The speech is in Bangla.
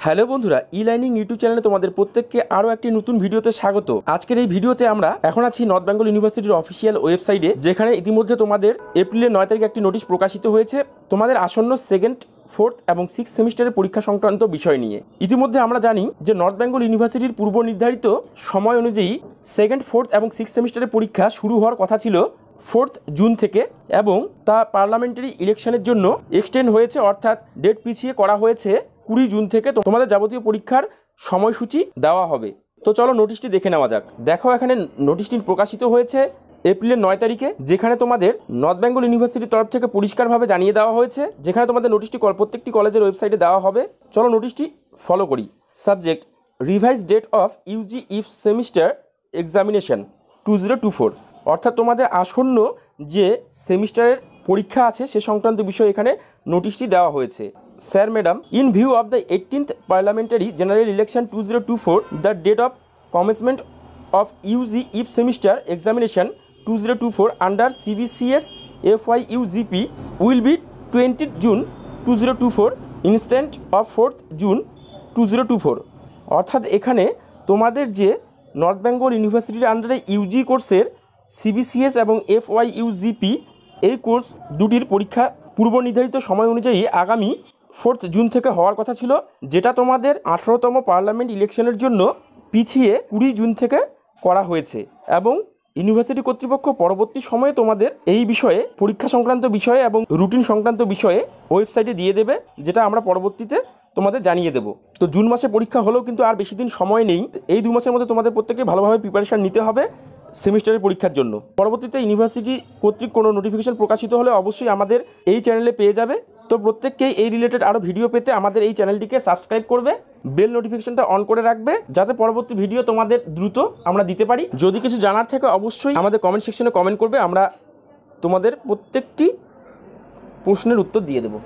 হ্যালো বন্ধুরা, ই লার্নিং ইউটিউব চ্যানেলে তোমাদের প্রত্যেককে আরও একটি নতুন ভিডিওতে স্বাগত। আজকের এই ভিডিওতে আমরা এখন আছি নর্থ বেঙ্গল ইউনিভার্সিটির অফিসিয়াল ওয়েবসাইটে, যেখানে ইতিমধ্যে তোমাদের এপ্রিলের 9 তারিখে একটি নোটিশ প্রকাশিত হয়েছে তোমাদের আসন্ন সেকেন্ড, ফোর্থ এবং সিক্স সেমিস্টারের পরীক্ষা সংক্রান্ত বিষয় নিয়ে। ইতিমধ্যে আমরা জানি যে নর্থ বেঙ্গল ইউনিভার্সিটির পূর্ব নির্ধারিত সময় অনুযায়ী সেকেন্ড, ফোর্থ এবং সিক্স সেমিস্টারের পরীক্ষা শুরু হওয়ার কথা ছিল 4 জুন থেকে, এবং তা পার্লামেন্টারি ইলেকশনের জন্য এক্সটেন্ড হয়েছে, অর্থাৎ ডেট পিছিয়ে করা হয়েছে 20 জুন থেকে তোমাদের যাবতীয় পরীক্ষার সময়সূচি দেওয়া হবে। তো চলো নোটিশটি দেখে নেওয়া যাক। দেখো, এখানে নোটিশটি প্রকাশিত হয়েছে এপ্রিলের 9 তারিখে, যেখানে তোমাদের নর্থ বেঙ্গল ইউনিভার্সিটির তরফ থেকে পরিষ্কারভাবে জানিয়ে দেওয়া হয়েছে, যেখানে তোমাদের নোটিশটি প্রত্যেকটি কলেজের ওয়েবসাইটে দেওয়া হবে। চলো নোটিশটি ফলো করি। Subject: revised date of UG if semester examination 2024, অর্থাৎ তোমাদের আসন্ন যে সেমিস্টারের পরীক্ষা আছে সে সংক্রান্ত বিষয় এখানে নোটিশটি দেওয়া হয়েছে। Sir madam, in view of the 18th parliamentary general election 2024, the date of commencement of UG if semester examination 2024 under CBCS FYUGP will be 20th June 2024 instead of 4th June 2024, অর্থাৎ এখানে তোমাদের যে নর্থ বেঙ্গল ইউনিভার্সিটির আন্ডারে ইউজি কোর্সের সিবিসিএস এবং FYUGP এই কোর্স দুটির পরীক্ষা পূর্ব নির্ধারিত সময় অনুযায়ী আগামী 4 জুন থেকে হওয়ার কথা ছিল, যেটা তোমাদের 18তম পার্লামেন্ট ইলেকশনের জন্য পিছিয়ে 20 জুন থেকে করা হয়েছে। এবং ইউনিভার্সিটি কর্তৃপক্ষ পরবর্তী সময়ে তোমাদের এই বিষয়ে, পরীক্ষা সংক্রান্ত বিষয়ে এবং রুটিন সংক্রান্ত বিষয়ে ওয়েবসাইটে দিয়ে দেবে, যেটা আমরা পরবর্তীতে তোমাদের জানিয়ে দেব। তো জুন মাসে পরীক্ষা হলেও কিন্তু আর বেশি দিন সময় নেই। এই 2 মাসের মধ্যে তোমাদের প্রত্যেকে ভালোভাবে প্রিপারেশান নিতে হবে সেমিস্টারের পরীক্ষার জন্য। পরবর্তীতে ইউনিভার্সিটি কর্তৃক কোনো নোটিফিকেশন প্রকাশিত হলে অবশ্যই আমাদের এই চ্যানেলে পেয়ে যাবে। তো প্রত্যেককেই এই রিলেটেড আরও ভিডিও পেতে আমাদের এই চ্যানেলটিকে সাবস্ক্রাইব করবে, বেল নোটিফিকেশনটা অন করে রাখবে, যাতে পরবর্তী ভিডিও তোমাদের দ্রুত আমরা দিতে পারি। যদি কিছু জানার থাকে অবশ্যই আমাদের কমেন্ট সেকশনে কমেন্ট করবে, আমরা তোমাদের প্রত্যেকটি প্রশ্নের উত্তর দিয়ে দেবো।